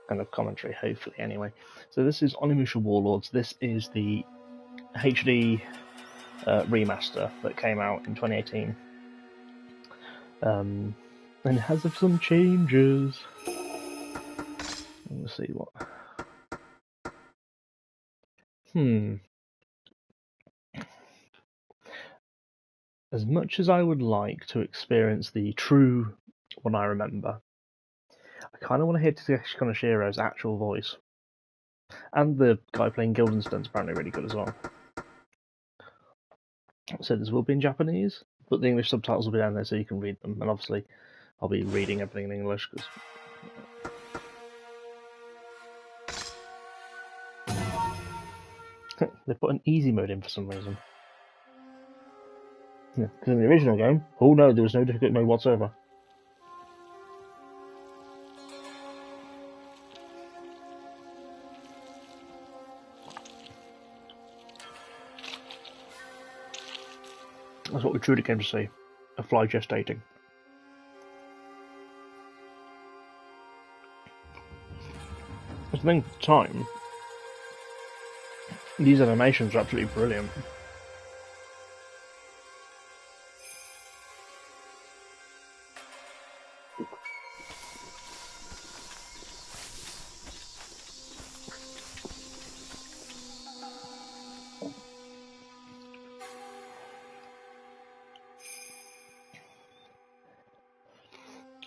kind of commentary, hopefully, anyway. So this is Onimusha Warlords. This is the HD remaster that came out in 2018. And it has some changes. Let's see what... As much as I would like to experience the true One I Remember, I kind of want to hear Takeshi Konoshiro's actual voice. And the guy playing Guildenstern's apparently really good as well. So this will be in Japanese, but the English subtitles will be down there so you can read them. And obviously, I'll be reading everything in English. Cause... they put an easy mode in for some reason. Yeah, because in the original game, oh no, there was no difficult mode whatsoever. That's what we truly came to see. A fly gestating. I think at the time, these animations are absolutely brilliant.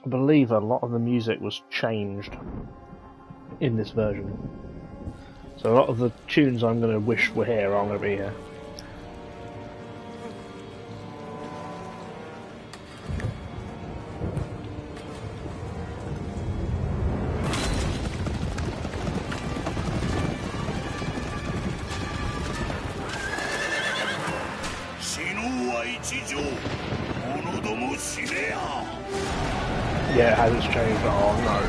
I believe a lot of the music was changed in this version. So a lot of the tunes I'm going to wish were here aren't going to be here. Yeah, it hasn't changed. Oh no.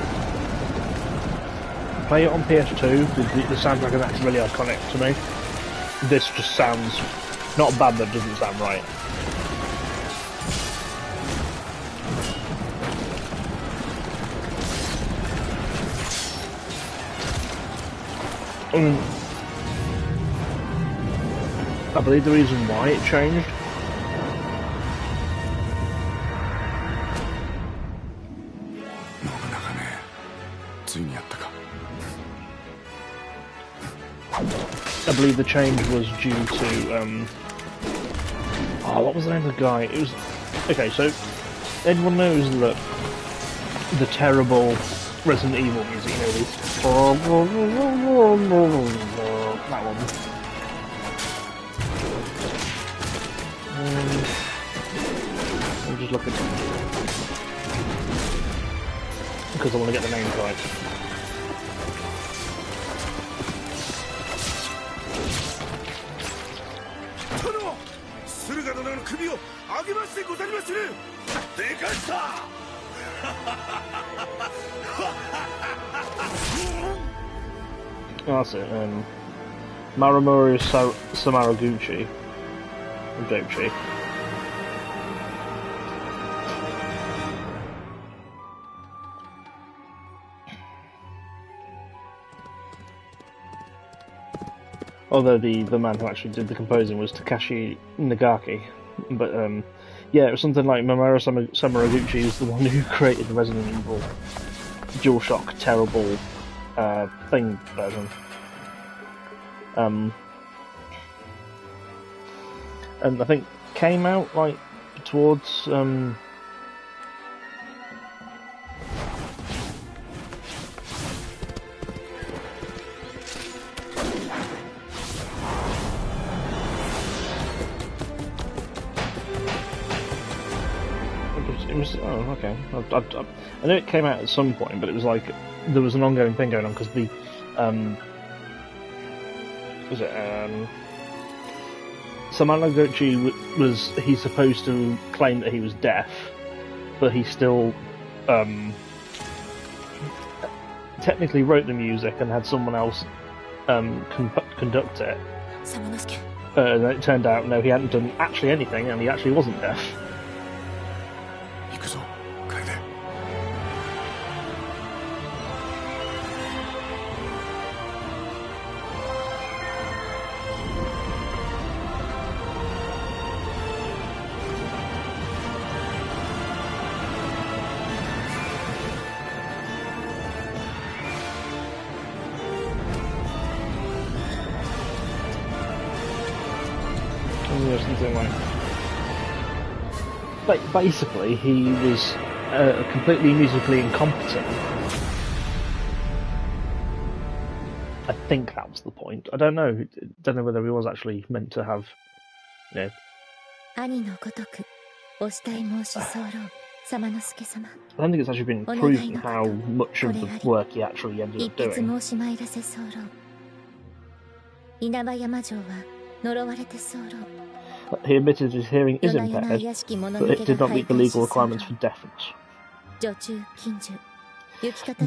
Play it on PS2, the soundtrack is actually really iconic to me. This just sounds not bad, but doesn't sound right. I believe the reason why it changed I believe the change was due to, what was the name of the guy? It was, okay, so, everyone knows that the terrible Resident Evil music, you know, that one. I'm just looking, because I want to get the names right. That's it, Marimori Samaraguchi. Dochi. Although the man who actually did the composing was Takashi Nagaki. But yeah, it was something like Mamoru Samaraguchi is the one who created the Resident Evil DualShock terrible thing version. And I think came out like towards it was oh okay. I know it came out at some point, but it was like there was an ongoing thing going on because the was it Samaraguchi was he's supposed to claim that he was deaf, but he still technically wrote the music and had someone else conduct it. And then it turned out no, he hadn't done actually anything, and he actually wasn't deaf. something like. Basically, he was completely musically incompetent. I think that was the point. I don't know. Don't know whether he was actually meant to have, you know. I don't think it's actually been proven how much of the work he actually ended up doing. He admitted his hearing is impaired, but it did not meet the legal requirements for deafness. But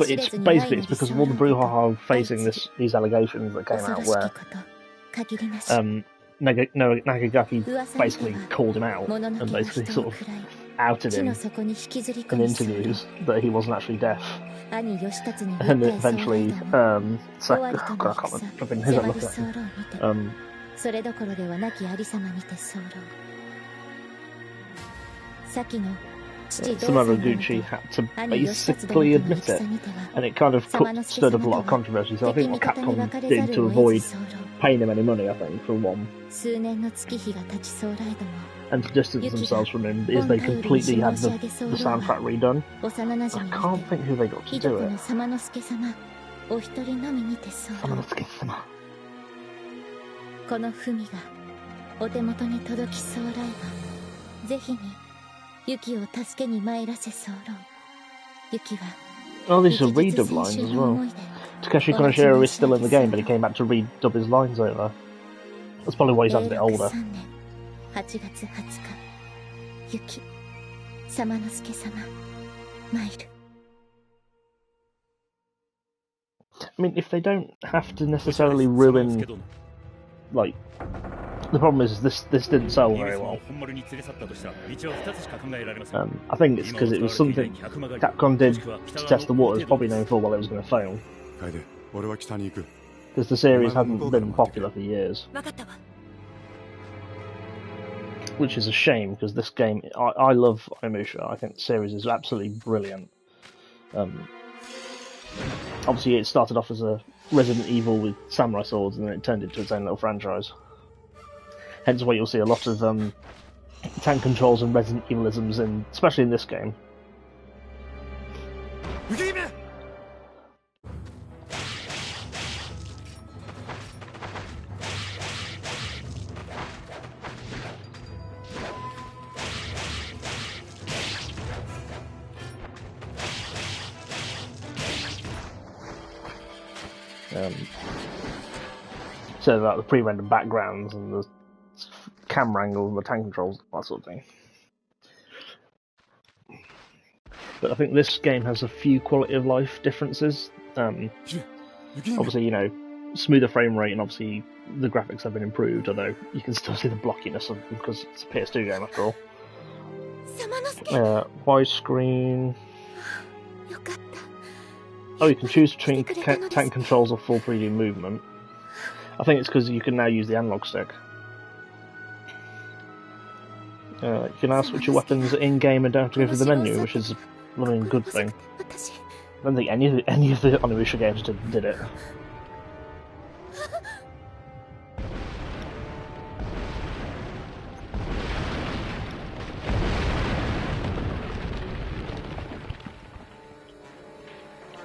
it's because of all the brouhaha facing these allegations that came out where Nagagaki basically called him out and basically sort of outed him in interviews that he wasn't actually deaf. And eventually, I can't remember who I looked at. Samaguchi had to basically admit it, and it kind of stirred up a lot of controversy. So I think what Capcom did to avoid paying him any money, I think, for one, and to distance themselves from him, is they completely had the soundtrack redone. I can't think who they got to do it. Samanosuke-sama. Oh, these are redub lines as well. Takeshi Konoshiro is still in the game, but he came back to redub his lines over. That's probably why he's a bit older. I mean, if they don't have to necessarily ruin, like, the problem is this didn't sell very well. I think it's because it was something Capcom did to test the waters, probably knowing full well it was going to fail. Because the series hadn't been popular for years. Which is a shame, because this game, I love Onimusha. I think the series is absolutely brilliant. Obviously it started off as a Resident Evil with samurai swords, and then it turned into its own little franchise. Hence why you'll see a lot of tank controls and Resident Evilisms, especially in this game. So like the pre-rendered backgrounds and the camera angle and the tank controls, that sort of thing. But I think this game has a few quality of life differences. Obviously, you know, smoother frame rate, and obviously the graphics have been improved, although you can still see the blockiness of them because it's a PS2 game after all. Widescreen. Oh, you can choose between tank controls or full 3D movement. I think it's because you can now use the analog stick. You can now switch your weapons in-game and don't have to go through the menu, which is a really good thing. I don't think any of the Onimusha games did it.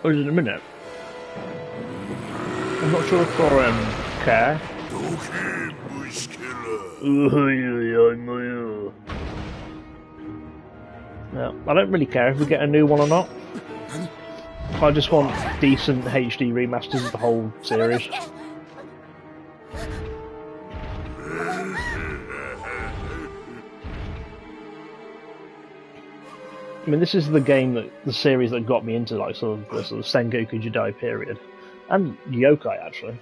Oh, is it a minute? I'm not sure if I care. Yeah, I don't really care if we get a new one or not. I just want decent HD remasters of the whole series. I mean, this is the series that got me into like sort of the Sengoku Jidai period, and Yokai actually.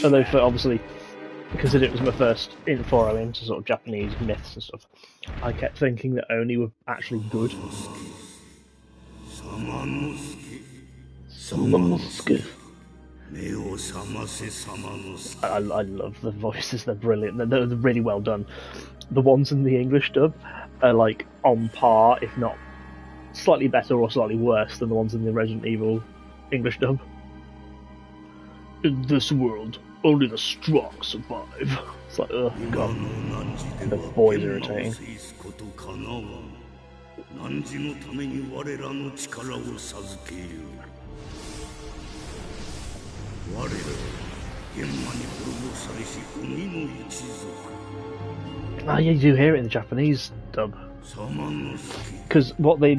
Although, obviously, because it was my first foray into sort of Japanese myths and stuff, I kept thinking that Oni were actually good. Samanosuke. I love the voices, they're brilliant, they're really well done. The ones in the English dub are like on par, if not slightly better or slightly worse than the ones in the Resident Evil English dub. In this world, only the strong survive. It's like, oh god, the boy's irritating. 汝のために我らの力を授けよう。我ら現場に滅ぼされし鬼の一族。Ah, yeah, you do hear it in the Japanese dub. Because what they,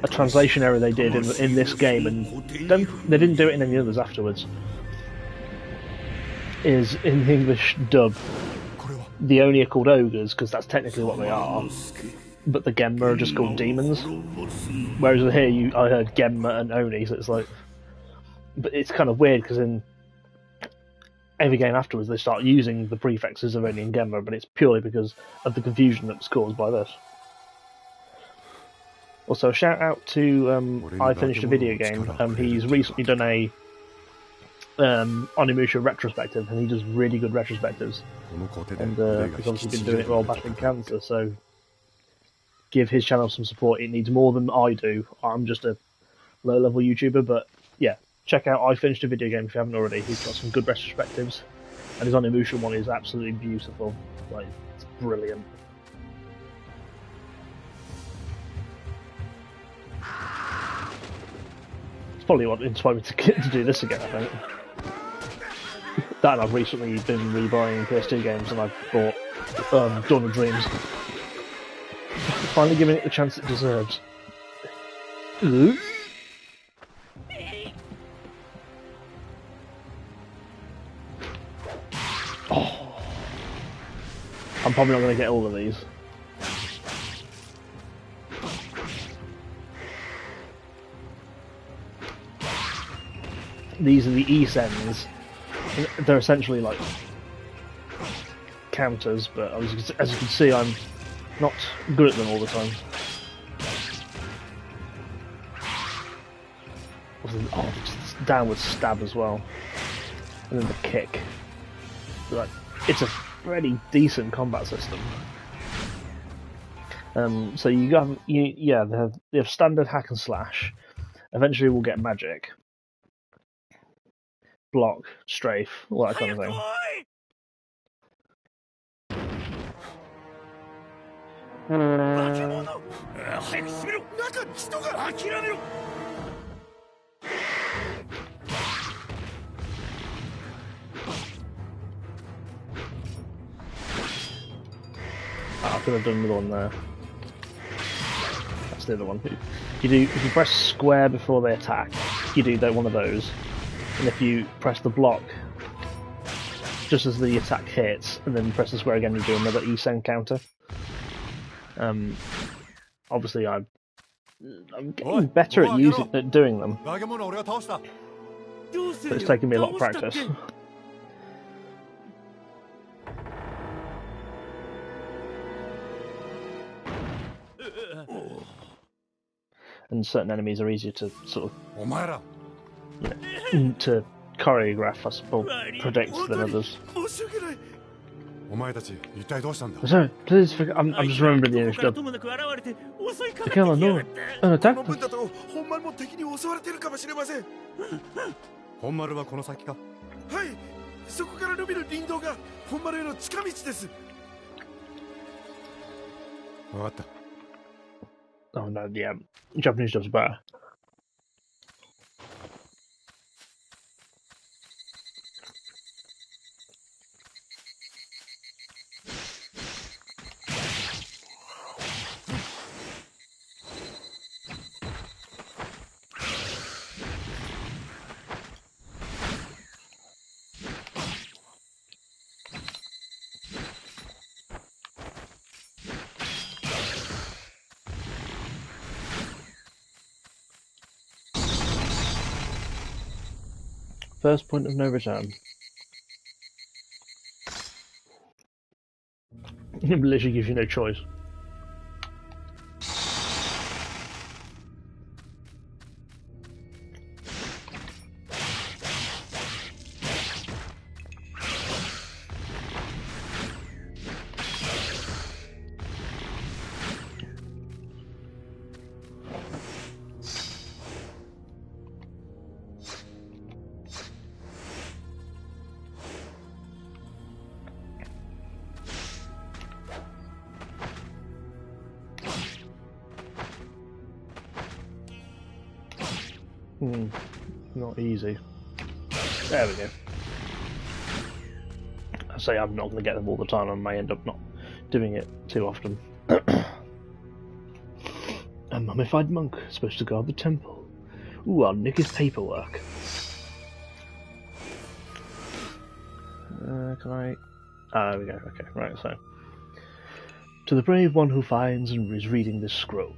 a translation error they did in this game, and they didn't do it in any others afterwards, is in the English dub, the Oni are called ogres, because that's technically what they are, but the Genma are just called demons. Whereas here, I heard Genma and Oni, so it's like, but it's kind of weird, because in every game afterwards they start using the prefixes of Oni and Genma, but it's purely because of the confusion that was caused by this. Also, shout out to I Finished a Video Game. He's recently done a Onimusha retrospective, and he does really good retrospectives. And he's obviously been doing it while battling cancer, so give his channel some support. It needs more than I do. I'm just a low-level YouTuber, but yeah, check out I Finished a Video Game if you haven't already. He's got some good retrospectives, and his Onimusha one is absolutely beautiful. Like, it's brilliant. It's probably what inspired me to do this again, I think. That, and I've recently been rebuying PS2 games, and I've bought Dawn of Dreams. Finally giving it the chance it deserves. Oh. I'm probably not going to get all of these. These are the E-sends. They're essentially like counters, but as you can see, I'm not good at them all the time. Oh, just downward stab as well, and then the kick. Like, it's a pretty decent combat system. So you have standard hack and slash. Eventually, we'll get magic, block, strafe, all that kind of thing. I could have done another one there. That's the other one. If you press square before they attack, you do one of those. And if you press the block just as the attack hits, and then press the square again, you do another E-send counter. Obviously, I'm getting better at doing them, but it's taken me a lot of practice. And certain enemies are easier to sort of to choreograph, I suppose, predict than others. Sorry, please forget. I'm just remembering the English dub. The killer, no, an attack. Oh no, yeah, Japanese dub's better. First point of no return. It literally gives you no choice. Not easy. There we go. I say I'm not going to get them all the time. I may end up not doing it too often. A mummified monk supposed to guard the temple. Ooh, I'll nick his paperwork. Can I? Ah, there we go. Okay, right, so. To the brave one who finds and is reading this scroll,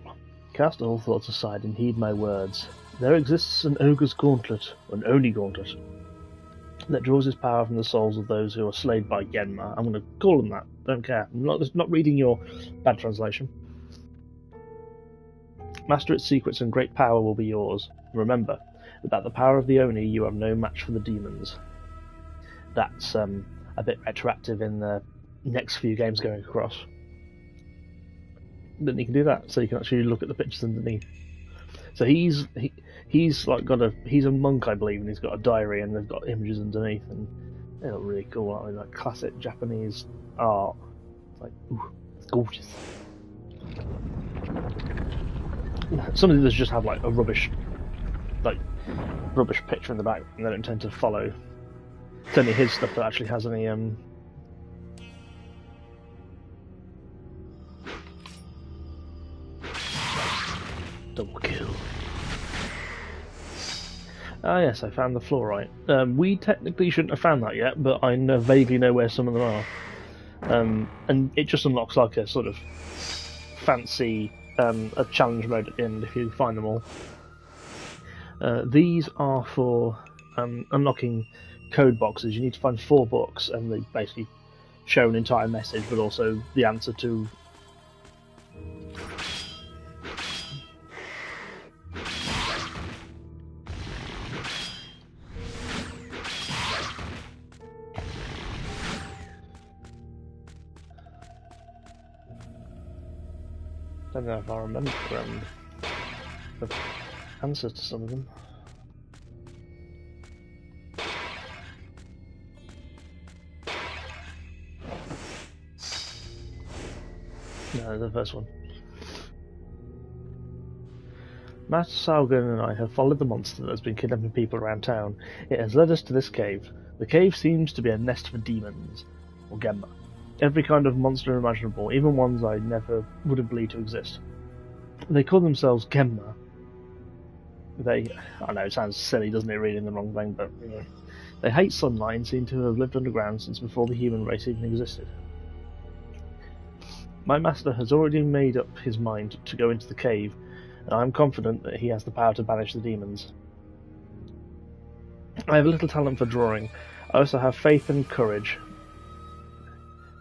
cast all thoughts aside and heed my words. There exists an ogre's gauntlet, an Oni gauntlet, that draws its power from the souls of those who are slayed by Genma. I'm going to call them that. Don't care. I'm not reading your bad translation. Master its secrets and great power will be yours. Remember, without the power of the Oni, you have no match for the demons. That's a bit retroactive in the next few games going across. Then you can do that, so you can actually look at the pictures underneath. So he's like he's a monk, I believe, and he's got a diary, and they've got images underneath, and they look really cool, aren't they? Like classic Japanese art. It's like, ooh, it's gorgeous. Some of these just have like a rubbish picture in the back, and they don't tend to follow. It's only his stuff that actually has any double kill. Ah yes, I found the fluorite. We technically shouldn't have found that yet, but I vaguely know where some of them are. And it just unlocks like a sort of fancy a challenge mode at the end if you find them all. These are for unlocking code boxes. You need to find 4 books, and they basically show an entire message, but also the answer to. I don't know if I remember the answer to some of them. No, the first one. Master Saugen and I have followed the monster that has been kidnapping people around town. It has led us to this cave. The cave seems to be a nest for demons, or Genma. Every kind of monster imaginable, even ones I never would have believed to exist. They call themselves Genma. I know it sounds silly, doesn't it, reading the wrong thing, but yeah. They hate sunlight and seem to have lived underground since before the human race even existed. My master has already made up his mind to go into the cave, and I am confident that he has the power to banish the demons. I have a little talent for drawing. I also have faith and courage,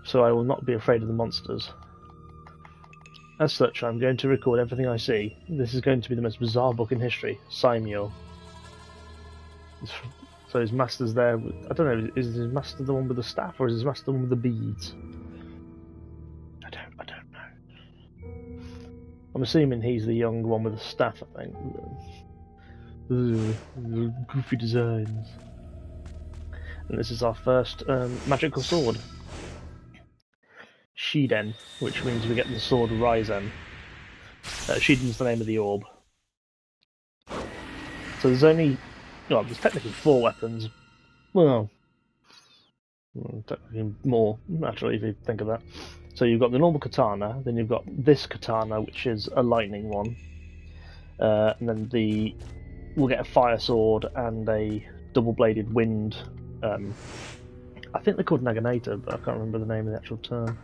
so I will not be afraid of the monsters. As such, I am going to record everything I see. This is going to be the most bizarre book in history. Saimyo. So his master's there. I don't know, is his master the one with the staff, or is his master the one with the beads? I don't know. I'm assuming he's the young one with the staff, I think. Goofy designs. And this is our first magical sword. Shiden, which means we get the sword Ryzen. Shiden's the name of the orb. So there's only... well, there's technically 4 weapons. Well, technically more, actually, if you think of that. So you've got the normal katana, then you've got this katana, which is a lightning one. And then we'll get a fire sword and a double-bladed wind. I think they're called Naginata, but I can't remember the name of the actual term.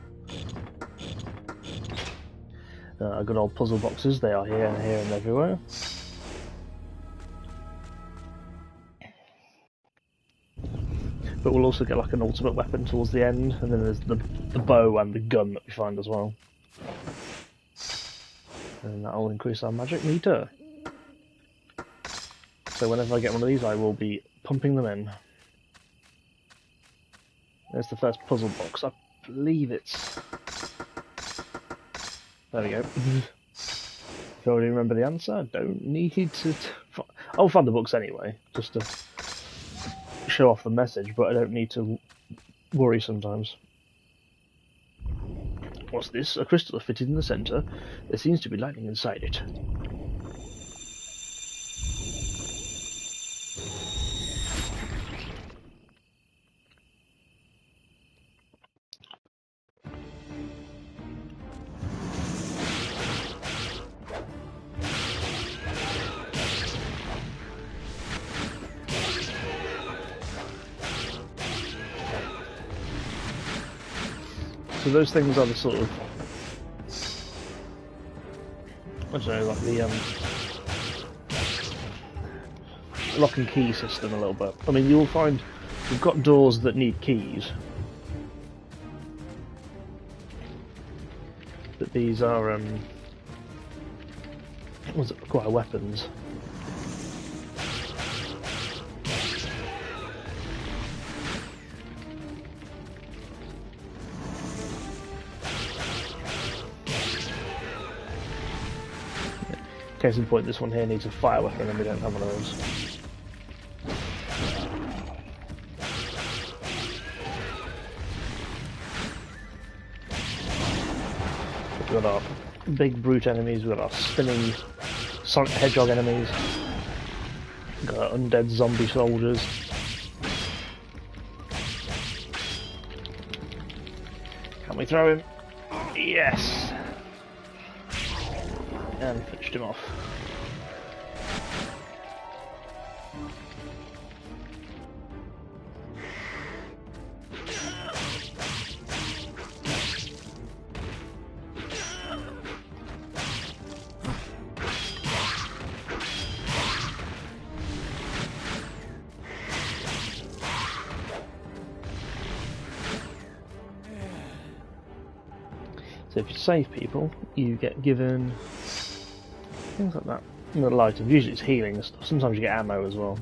Good old puzzle boxes, they are here and everywhere. But we'll also get like an ultimate weapon towards the end, and then there's the bow and the gun that we find as well. And that'll increase our magic meter. So whenever I get one of these, I will be pumping them in. There's the first puzzle box. I believe it's... there we go. If you already remember the answer, I don't need to... I'll find the books anyway, just to show off the message, but I don't need to worry sometimes. What's this? A crystal fitted in the centre. There seems to be lightning inside it. So those things are the sort of, I don't know, like the lock and key system a little bit. I mean, you'll find you've got doors that need keys, but these are require weapons. Case in point, this one here needs a fire weapon and we don't have one of those. We've got our big brute enemies, we've got our spinning Sonic the Hedgehog enemies, we've got our undead zombie soldiers. Can we throw him? Yes! And finished him off. So if you save people, you get given things like that. Little items. Usually it's healing and stuff. Sometimes you get ammo as well.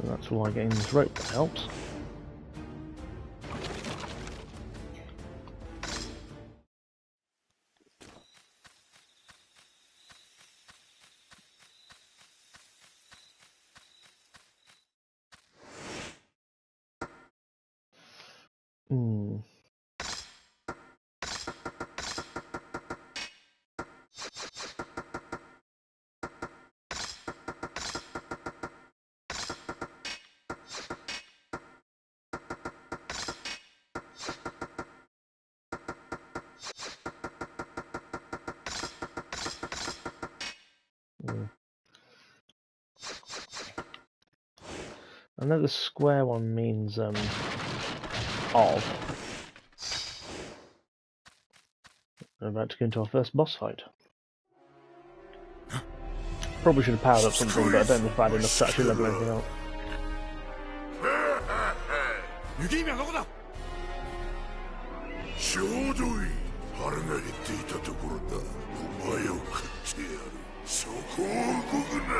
And that's why getting this rope helps. I know the square one means of. We're about to go into our first boss fight. Probably should have powered up something, but I don't know if I had enough to actually level anything up. ちょうどいい。腹が減っていたところだ。お前を食ってやる。そこを動くな。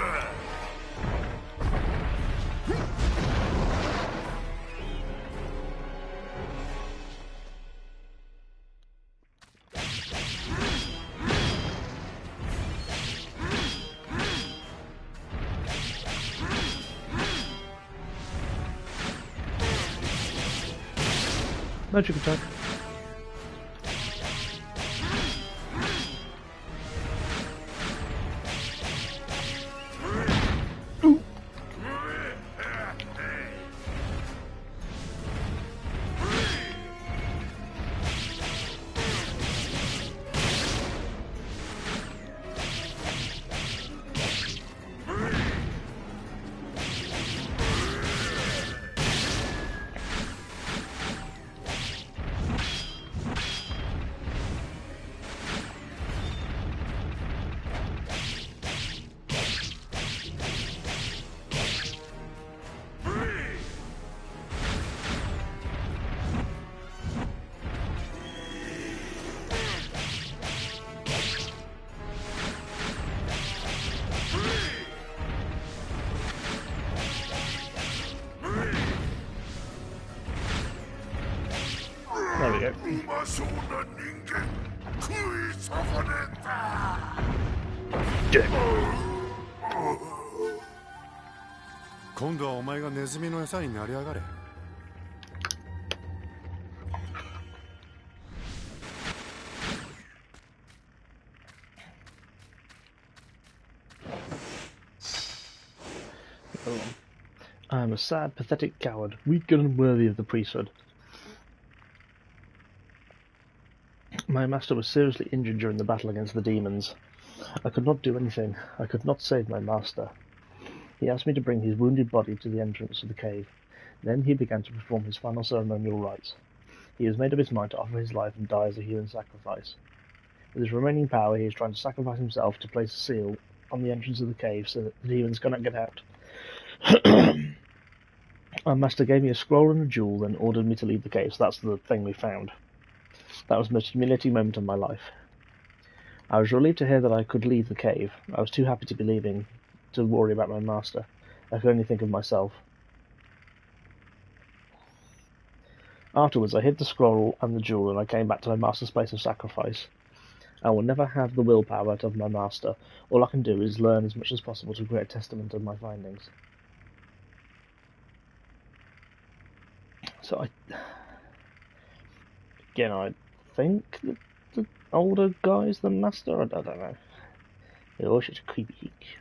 Magic attack. There we go. 今度はお前がネズミの餌になりやがれ。I am a sad, pathetic coward, weak and unworthy of the priesthood. My master was seriously injured during the battle against the demons. I could not do anything. I could not save my master. He asked me to bring his wounded body to the entrance of the cave. Then he began to perform his final ceremonial rites. He has made up his mind to offer his life and die as a human sacrifice. With his remaining power, he is trying to sacrifice himself to place a seal on the entrance of the cave so that the demons cannot get out. Our master gave me a scroll and a jewel, then ordered me to leave the cave, so that's the thing we found. That was the most humiliating moment of my life. I was relieved to hear that I could leave the cave. I was too happy to be leaving, to worry about my master. I could only think of myself. Afterwards, I hid the scroll and the jewel, and I came back to my master's place of sacrifice. I will never have the willpower of my master. All I can do is learn as much as possible to create a testament of my findings. So I think that the older guy is the master. I don't know. Oh, such a creepy geek.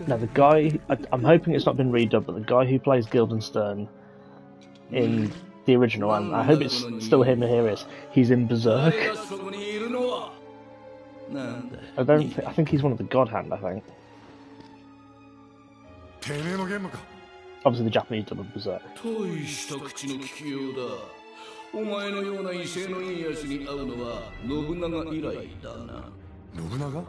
Now the guy, I'm hoping it's not been redubbed, but the guy who plays Guildenstern in the original, and I hope it's still him here is, he's in Berserk. I think he's one of the God Hand, I think. Obviously the Japanese dub of Berserk. お前のような威勢のいい奴に会うのは信長以来だな。信長？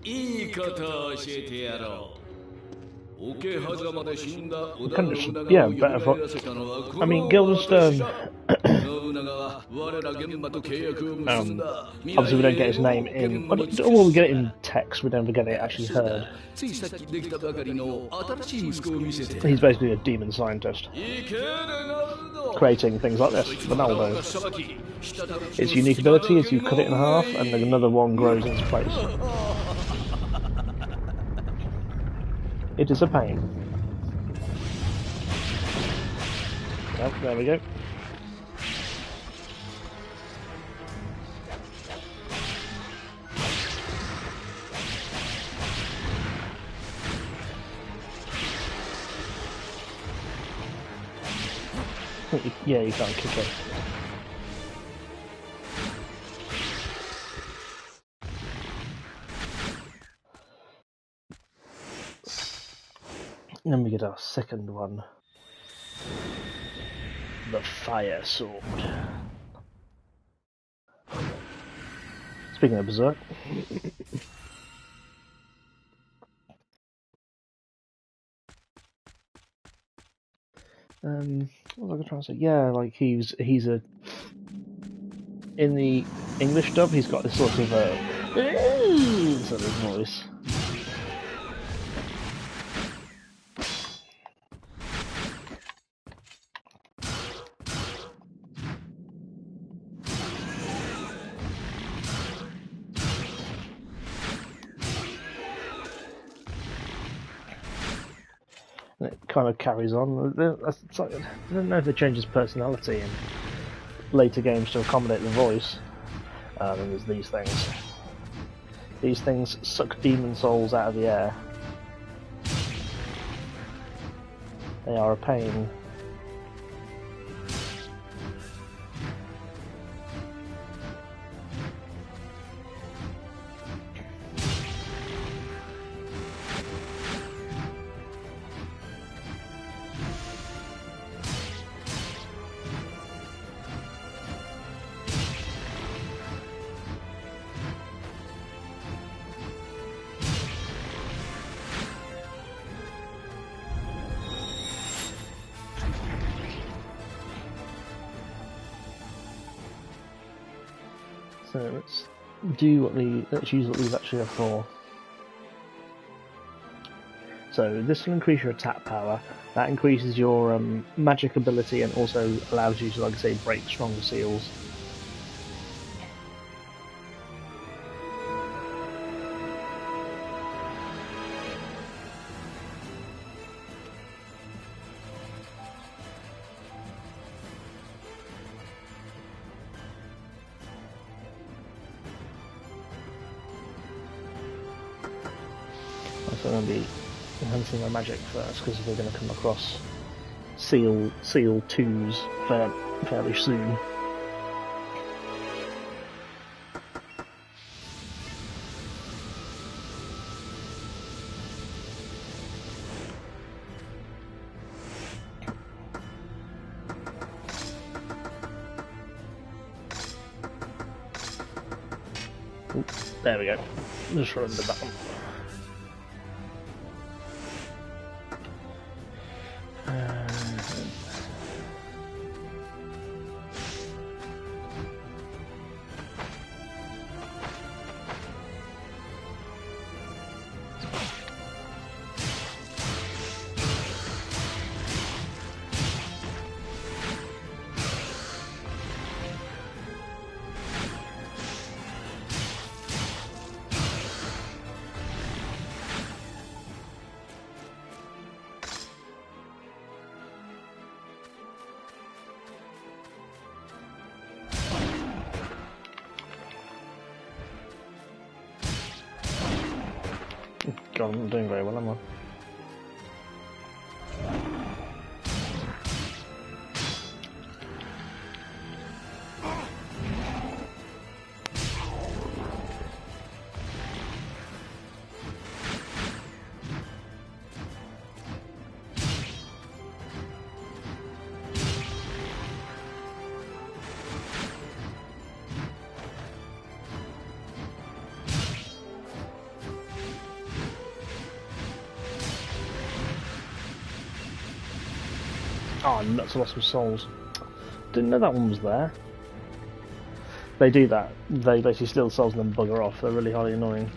いいことを教えてやろう。桶狭間で死んだ織田信長を呼び返らせたのはこの Guildenstern. Obviously we don't get his name in, well we get it in text, we never get it actually heard. He's basically a demon scientist, creating things like this, Ronaldo. Its unique ability is you cut it in half and then another one grows into place. It is a pain. Well, there we go. Yeah, you can't kick it. And then we get our second one. The Fire Sword. Speaking of Berserk. What was I trying to say? Yeah, like he's a in the English dub he's got this sort of sort of voice. And it kind of carries on. Like, I don't know if they change his personality in later games to accommodate the voice. And there's these things. These things suck demon souls out of the air. They are a pain. So let's use what these actually are for. So this will increase your attack power. That increases your magic ability and also allows you to, like I say, break stronger seals. So I'm going to be enhancing my magic first because we're going to come across Seal 2s fairly soon. Ooh, there we go. Just remembered that one. God, I'm not doing very well, am I? Oh, nuts, I lost some souls. Didn't know that one was there. They do that. They basically steal the souls and then bugger off. They're really highly annoying.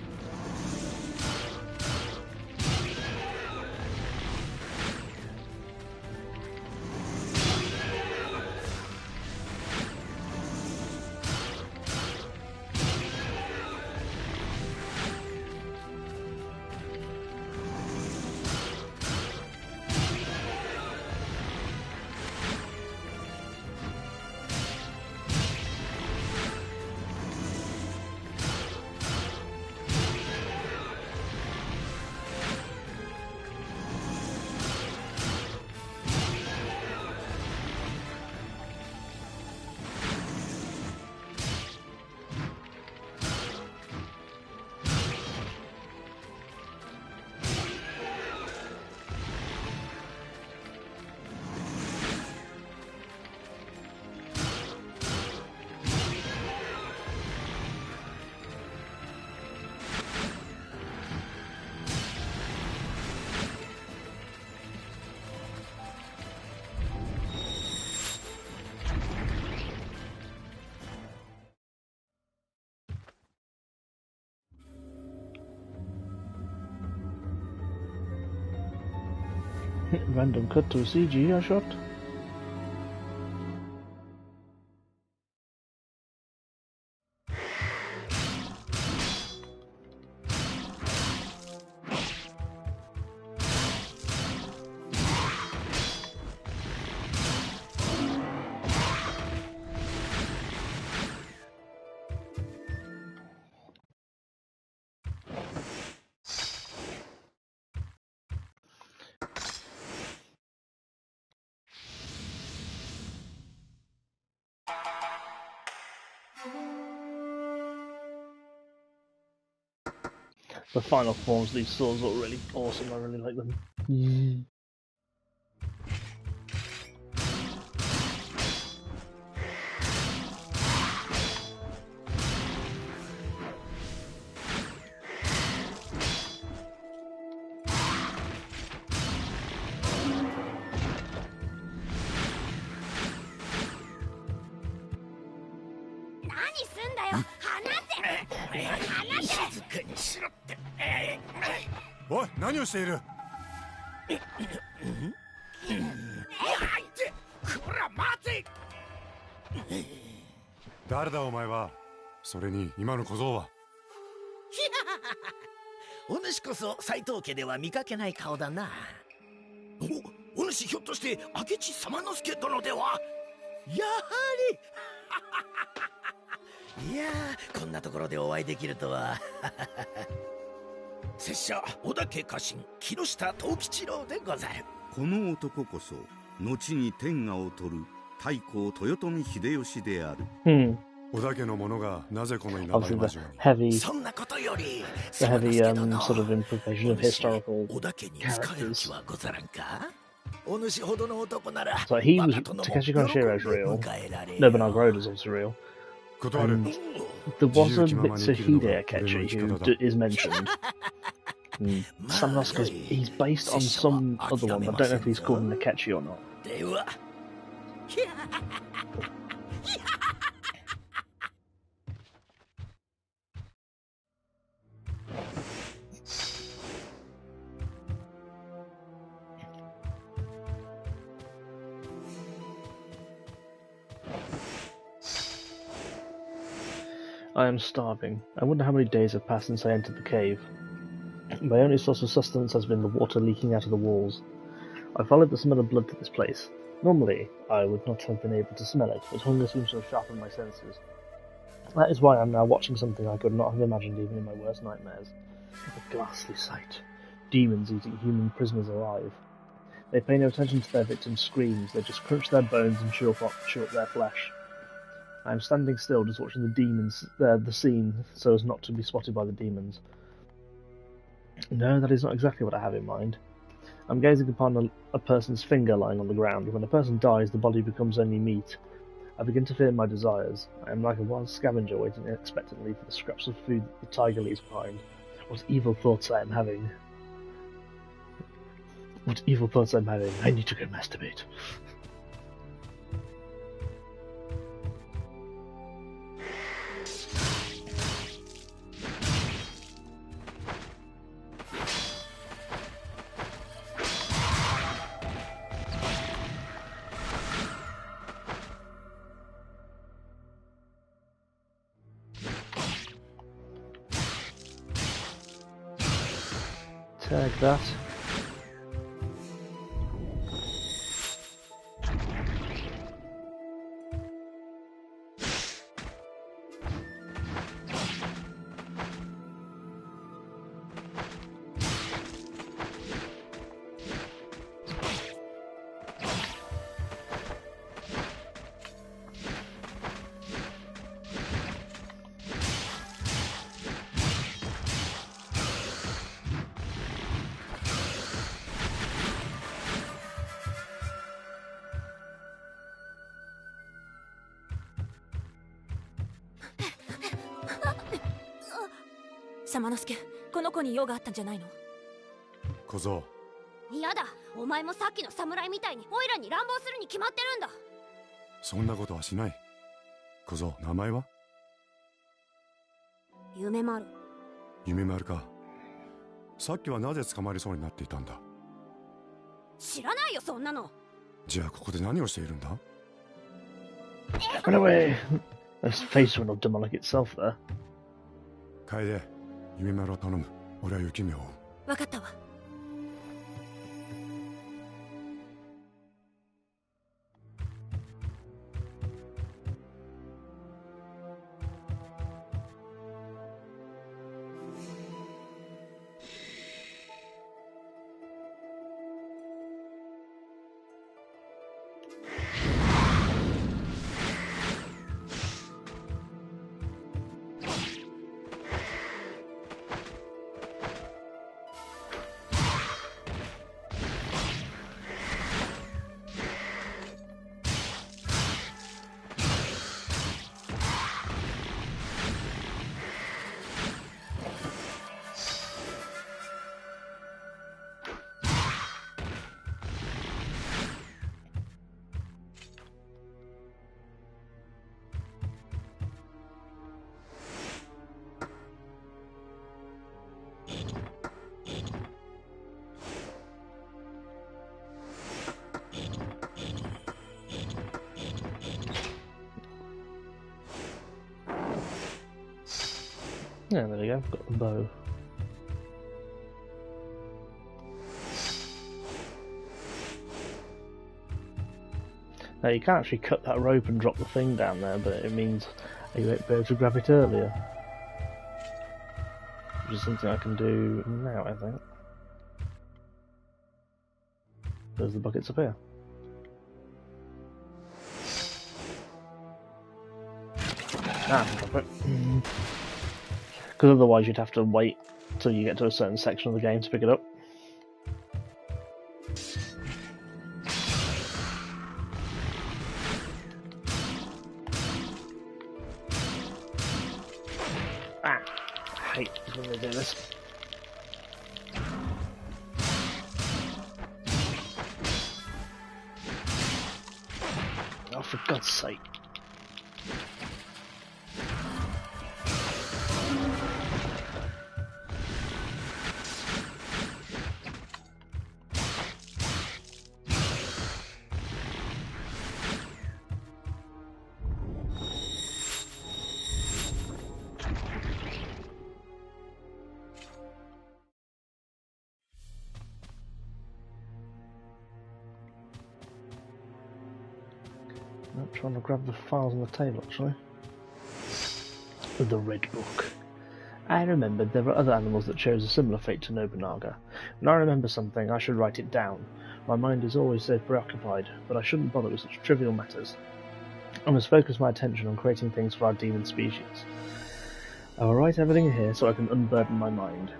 Random cut to a CGI shot. The final forms of these swords look really awesome. I really like them. What? 何をしている? 誰だお前は。それに今の小僧は。お主こそ斎藤家では見かけない顔だな。お主ひょっとして明智様之助殿では。やはり。いやー、こんなところでお会いできるとは。拙者織田家家臣木下藤吉郎でござる。この男こそ後に天下を取る太閤豊臣秀吉である。織田家の者がなぜこの稲葉 Obviously, 山 the 城に。 heavy, そんなことより、 the heavy 真之助殿、 sort of implication of historical 織田家に仕える気 characters. はござらんか。お主ほどの男なら、 So he 我 was が殿も Takeshi 喜んで Konoshiro's real. 迎えられよ。 Nobunaga Oda's also real. 断る。 There was a Mitsuhide Akechi who is mentioned. Samanosuke, he's based on some other one, but I don't know if he's called an Akechi or not. では、 I am starving. I wonder how many days have passed since I entered the cave. My only source of sustenance has been the water leaking out of the walls. I followed the smell of blood to this place. Normally, I would not have been able to smell it, but hunger seems to have sharpened my senses. That is why I am now watching something I could not have imagined even in my worst nightmares. A ghastly sight. Demons eating human prisoners alive. They pay no attention to their victims' screams, they just crunch their bones and chew up their flesh. I am standing still, just watching the scene, so as not to be spotted by the demons. No, that is not exactly what I have in mind. I'm gazing upon a person's finger lying on the ground. When a person dies, the body becomes only meat. I begin to fear my desires. I am like a wild scavenger waiting expectantly for the scraps of food that the tiger leaves behind. What evil thoughts I am having. What evil thoughts I'm having. I need to go masturbate. Tag that. Samanosuke, この子に用があったんじゃないの？小僧、嫌だ、お前もさっきの侍みたいにオイラに乱暴するに決まってるんだ。そんなことはしない。小僧、名前は？夢丸。夢丸か。さっきはなぜ捕まりそうになっていたんだ？知らないよ、そんなの。じゃあここで何をしているんだ？ Run away! His face went all demonic itself there. 楓、夢丸を頼む。俺は雪見を追う。わかったわ。Yeah, there we go. Got the bow. Now you can't actually cut that rope and drop the thing down there, but it means you won't be able to grab it earlier. Which which is something I can do now, I think. There's the buckets up here. Because otherwise you'd have to wait till you get to a certain section of the game to pick it up. I hate when they do this. Oh, for God's sake. I'm trying to grab the files on the table, actually. The Red Book. I remembered there were other animals that chose a similar fate to Nobunaga. When I remember something, I should write it down. My mind is always so preoccupied, but I shouldn't bother with such trivial matters. I must focus my attention on creating things for our demon species. I will write everything here so I can unburden my mind.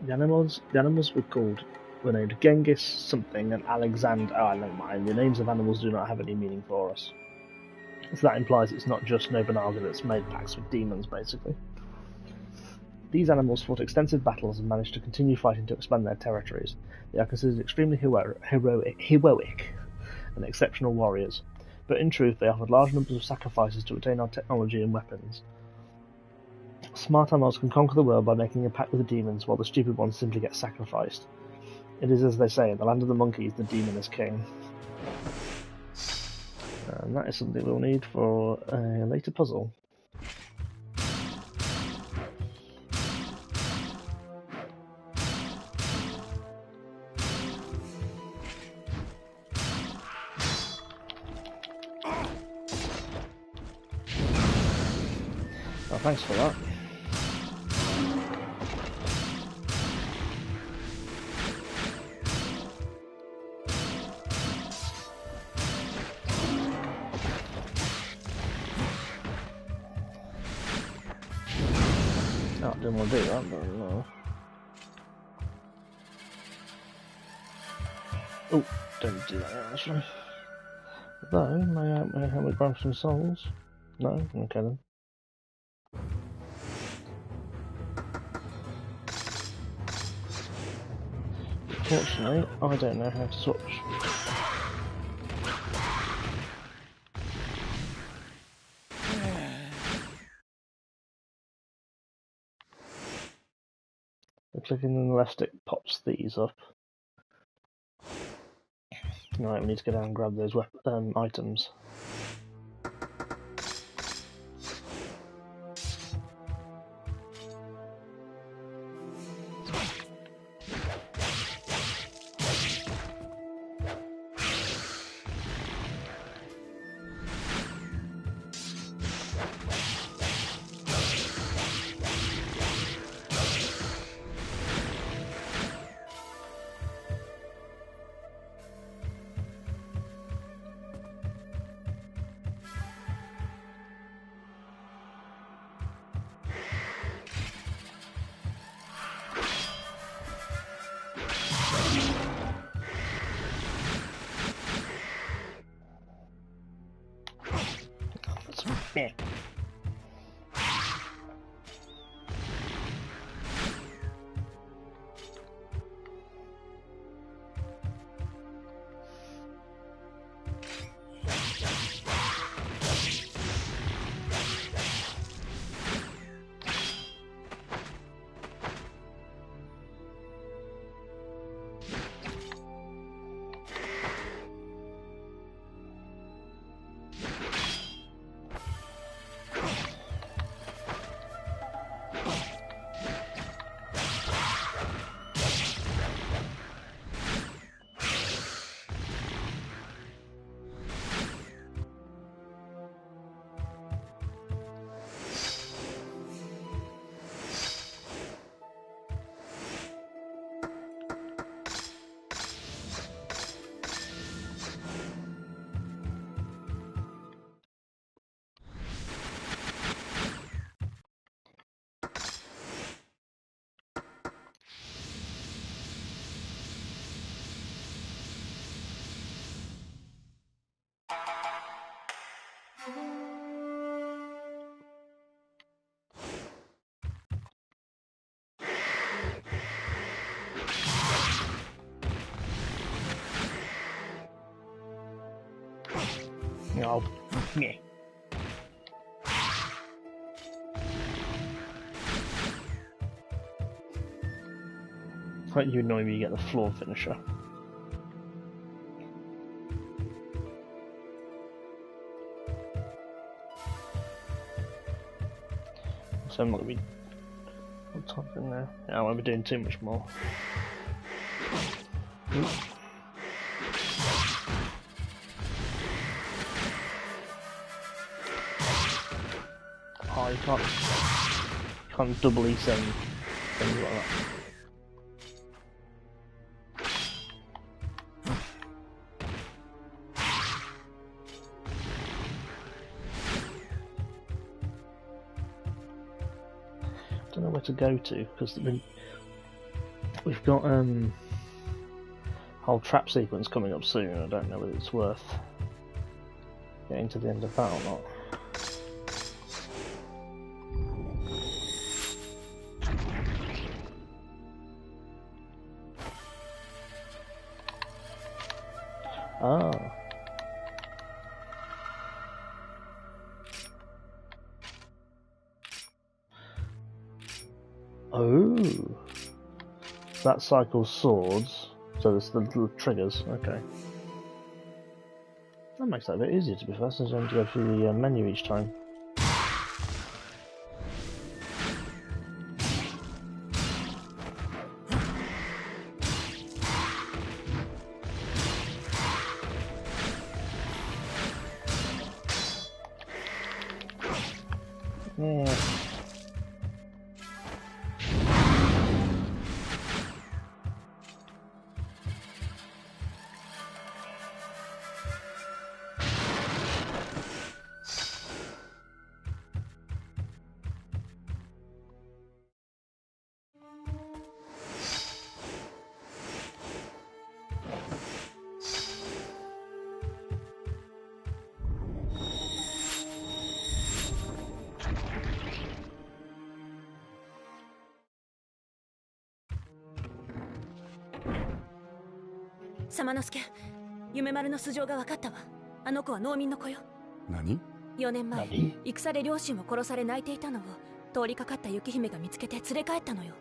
The animals were named Genghis, something, and Alexander. Oh, I don't mind. The names of animals do not have any meaning for us. So that implies it's not just Nobunaga that's made pacts with demons, basically. These animals fought extensive battles and managed to continue fighting to expand their territories. They are considered extremely heroic and exceptional warriors, but in truth they offered large numbers of sacrifices to attain our technology and weapons. Smart animals can conquer the world by making a pact with the demons, while the stupid ones simply get sacrificed. It is as they say, in the land of the monkeys, the demon is king. And that is something we'll need for a later puzzle. Oh, thanks for that. Oh, didn't want to do that, but no. Oh, don't do that actually. Though, may I help me grab some souls? No? Okay then. Fortunately, I don't know how to switch. Clicking on the left stick pops these up. Right, we need to go down and grab those items. Yeah. Oh, yeah. Like you annoy me, you get the floor finisher. So I'm not gonna be typing there. Yeah, I won't be doing too much more. Oh, you can't doubly send things like that. I don't know where to go to because we've got whole trap sequence coming up soon. I don't know whether it's worth getting to the end of that or not. Ah. Oh. That cycles swords, so there's the little triggers, okay. That makes that a bit easier to be fair, since I have to go through the menu each time. Yeah.様之助、夢丸の素性が分かったわ。あの子は農民の子よ。何？4年前、戦で両親を殺され泣いていたのを通りかかった雪姫が見つけて連れ帰ったのよ。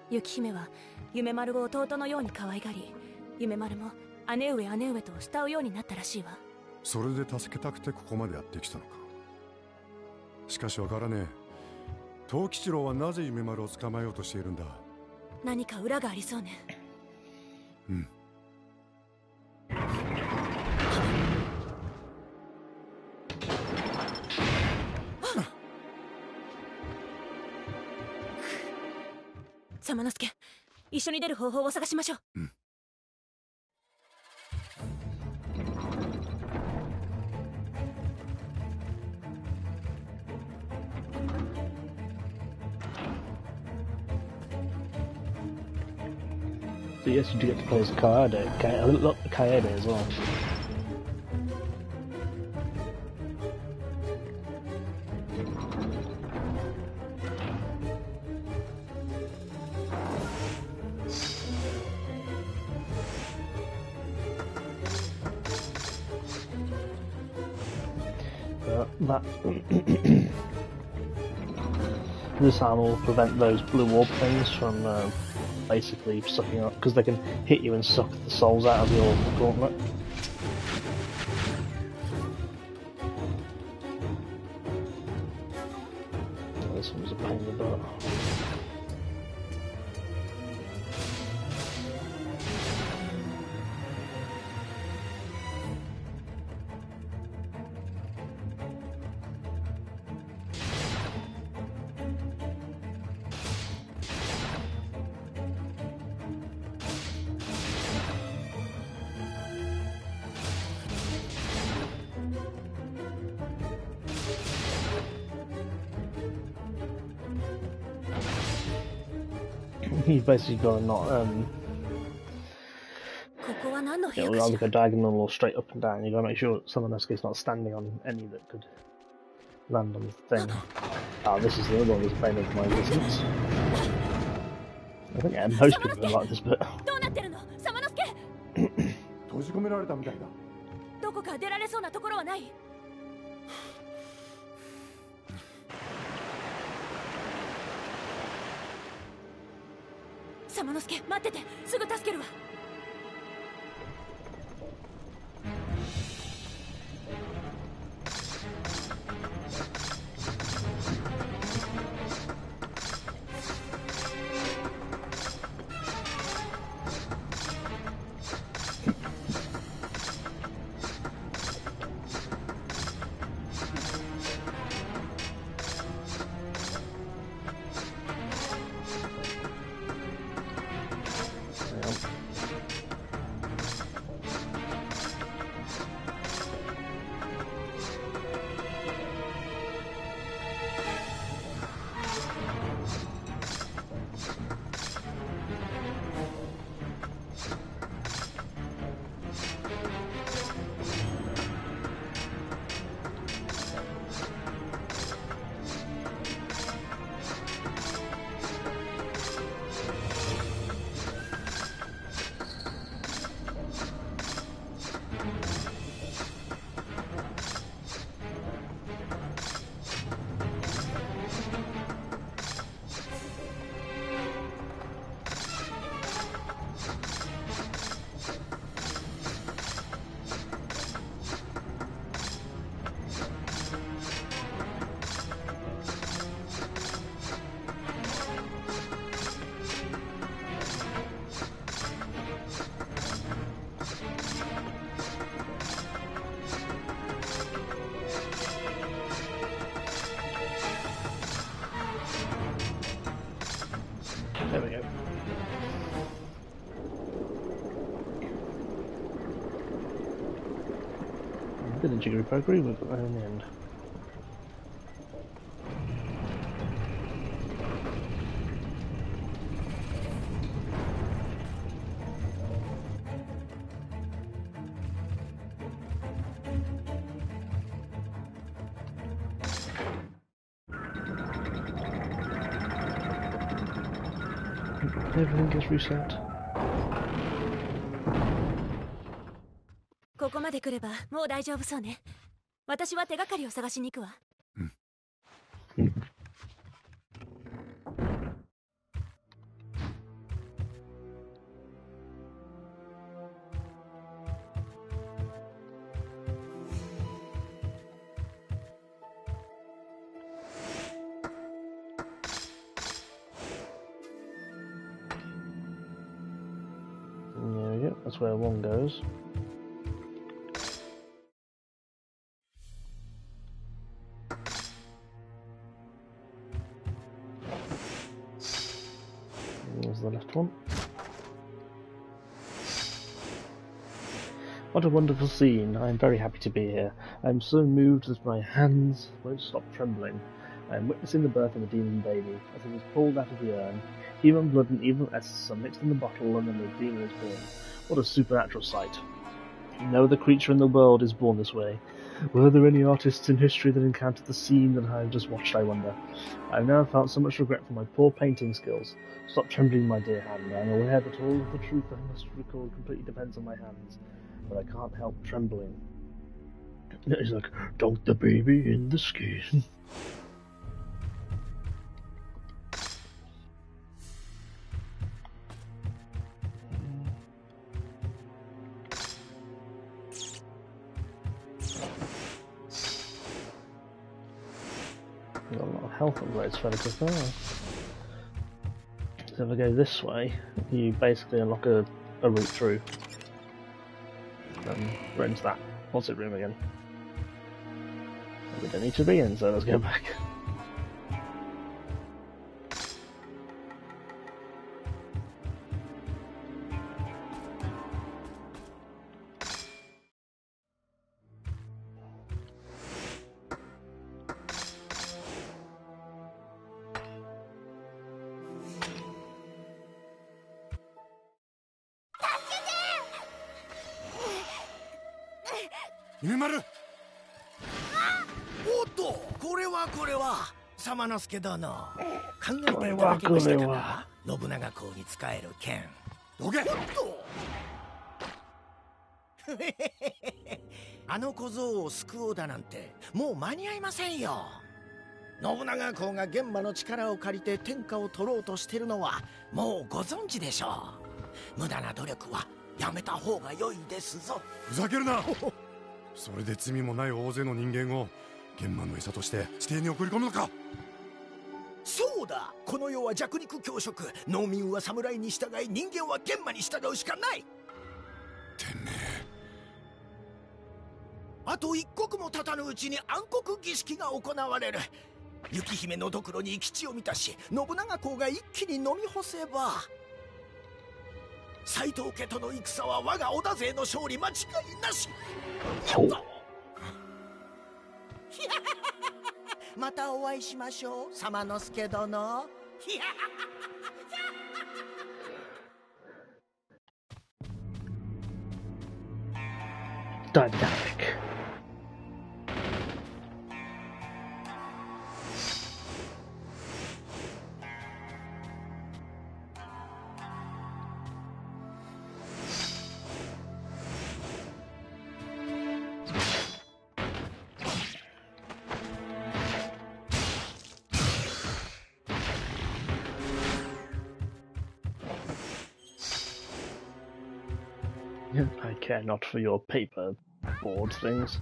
雪姫は夢丸を弟のように可愛がり、夢丸も姉上姉上と慕うようになったらしいわ。それで助けたくてここまでやってきたのか。しかしわからねえ。藤吉郎はなぜ夢丸を捕まえようとしているんだ。何か裏がありそうね。うん。様之助、一緒に出る方法を探しましょう。うん。So yes, you do get to play as Kaede as well. This arm will prevent those blue orb things from basically sucking up, because they can hit you and suck the souls out of your gauntlet. Oh, this one was a pain in the butt. You've basically got to not ここは何の部 It 屋 will かし either ら go diagonal or straight up and down. You gotta make sure Samanosuke's not standing on any that could land on the thing. Ah, this is the other one that's bane of my existence. I think most people would like this bit. どうなってるのサマノスケ閉じ込められたみたいだ。どこか出られそうなところはないサマノスケ待っててすぐ助けるわThere we go. A bit of jiggery pokery, we've got that in the end. Everything gets reset. ここまで来ればもう大丈夫そうね私は手がかりを探しに行くわ There we go, that's where one goes. There's the left one. What a wonderful scene. I am very happy to be here. I am so moved that my hands won't stop trembling. I am witnessing the birth of a demon baby, as it is pulled out of the urn. Human blood and evil essence are mixed in the bottle, and then the demon is born. What a supernatural sight. No other creature in the world is born this way. Were there any artists in history that encountered the scene that I have just watched, I wonder? I have never felt so much regret for my poor painting skills. Stop trembling, my dear hand. I am aware that all of the truth I must record completely depends on my hands, but I can't help trembling. It's like, dunk the baby in the skin. Got a lot of health upgrades fairly quick there. So if I go this way, you basically unlock a route through. We're into that. What's it room again? We don't need to be in, so let's go back. 夢丸。おっと、これは様之助殿、考えていただけましたかな。信長公に仕える剣。どけ。おっとあの小僧を救おうだなんてもう間に合いませんよ。信長公が玄馬の力を借りて天下を取ろうとしてるのはもうご存知でしょう。無駄な努力はやめた方が良いですぞ。ふざけるな。それで罪もない大勢の人間を玄馬の餌として地底に送り込むのか。そうだ、この世は弱肉強食。農民は侍に従い、人間は玄馬に従うしかない。てめえ。あと一刻も経たぬうちに暗黒儀式が行われる。雪姫のドクロに基地を満たし、信長公が一気に飲み干せば、斎藤家との戦は我が織田勢の勝利間違いなし。そう。またお会いしましょう、様之助殿。Dynamic. I care not for your paper board things.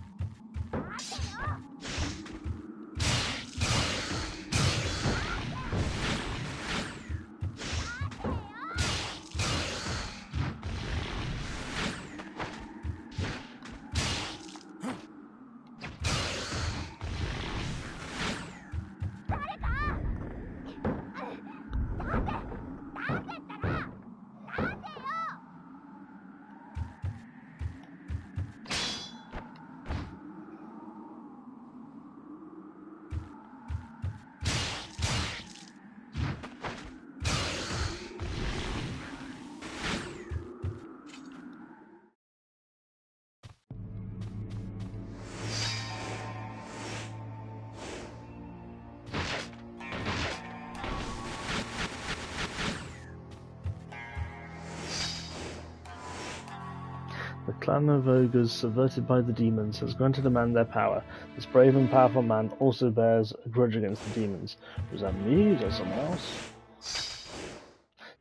The clan of ogres subverted by the demons has granted a man their power. This brave and powerful man also bears a grudge against the demons. Was that me? Was that someone else?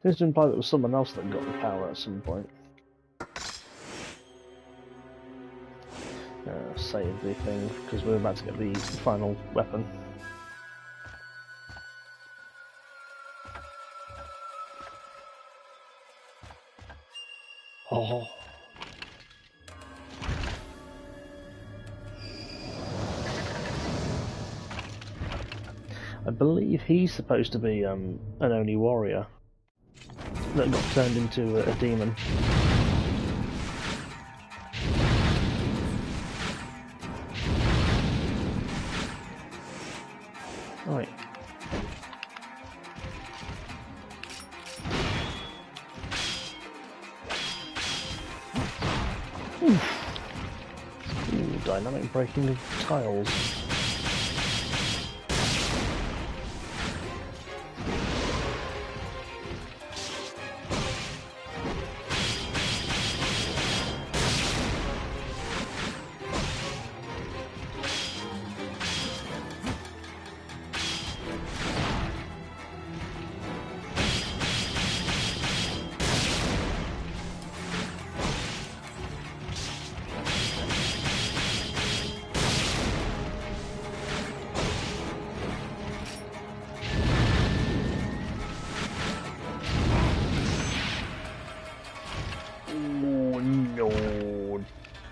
Seems to imply that it was someone else that got the power at some point. Save the thing, because we're about to get the final weapon. Oh. I believe he's supposed to be an Oni warrior that got turned into a demon. Right. Ooh, dynamic breaking of tiles.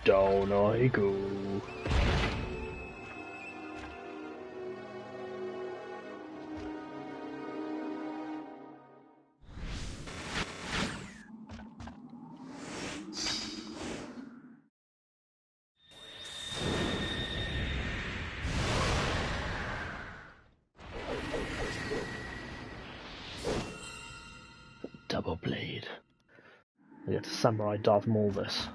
Down I go. Double blade. I get to samurai Darth Maul this.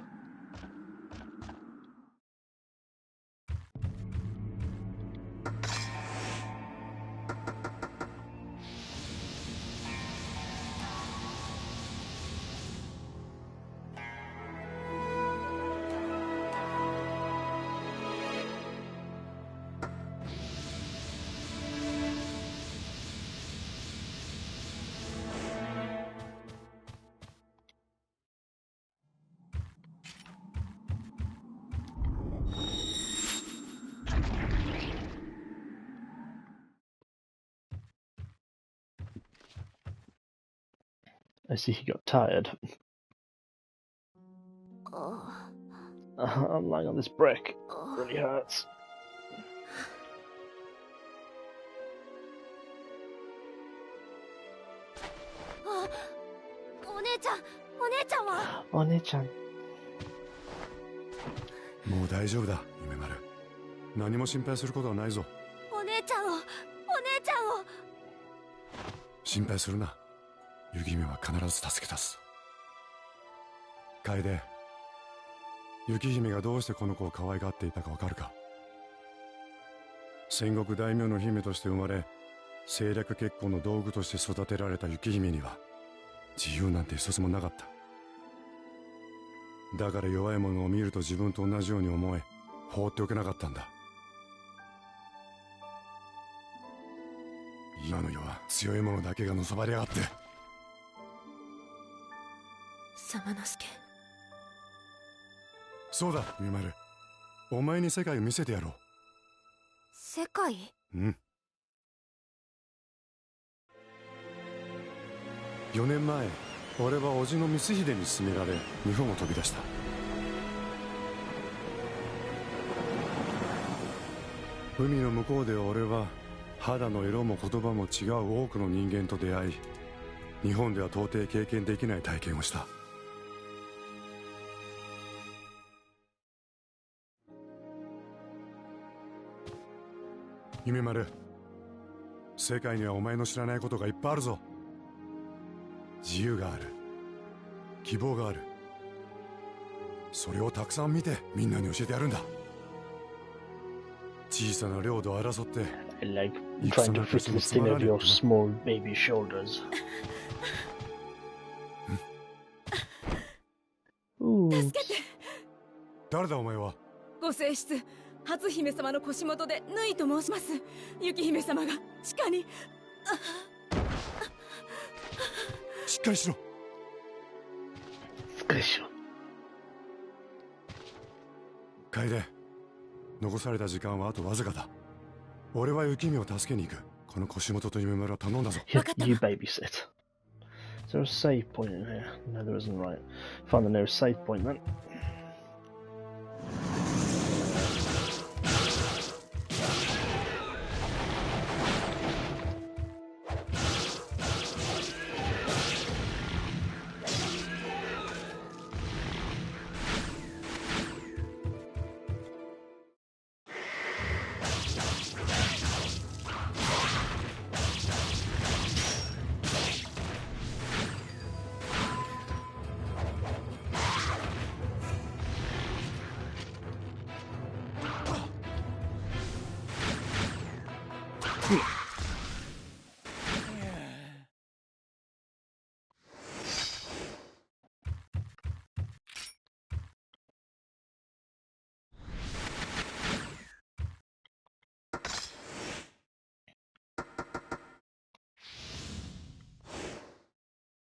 I see he got tired. I'm lying on this brick. It really hurts. お姉ちゃん、お姉ちゃんは。お姉ちゃん。もう大丈夫だ、夢丸。何も心配することはないぞ。お姉ちゃんを、お姉ちゃんを。心配するな。雪姫は必ず助け出す。楓、雪姫がどうしてこの子を可愛がっていたかわかるか？戦国大名の姫として生まれ、政略結婚の道具として育てられた雪姫には自由なんて一つもなかった。だから弱い者を見ると自分と同じように思え、放っておけなかったんだ。今の世は強い者だけがのさばりやがって。様之助。そうだ、夢丸。お前に世界を見せてやろう。世界？うん。4年前、俺は叔父の光秀に勧められ日本を飛び出した。海の向こうで俺は肌の色も言葉も違う多くの人間と出会い、日本では到底経験できない体験をした。夢丸、世界にはお前の知らないことがいっぱいあるぞ。自由がある、希望がある。それをたくさん見てみんなに教えてやるんだ。小さな領土を争って I like trying to fit this thing over your small baby shoulders. Ooh. 誰だお前は？ご正室、初姫様の腰元でぬいと申します。雪姫様が地下に。しっかりしろ。しっかりしろ。楓、残された時間はあとわずかだ。俺は雪姫を助けに行く。この腰元と夢丸は頼んだぞ。You babysit. Is there a save point in here? No, there isn't. Right. Find the nearest save point then.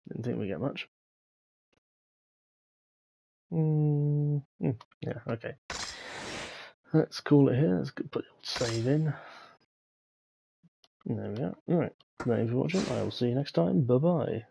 Didn't think we get much. Yeah, okay. Let's call it here. Let's put the old save in. There we go. Alright, thank you for watching. I will see you next time. Bye bye.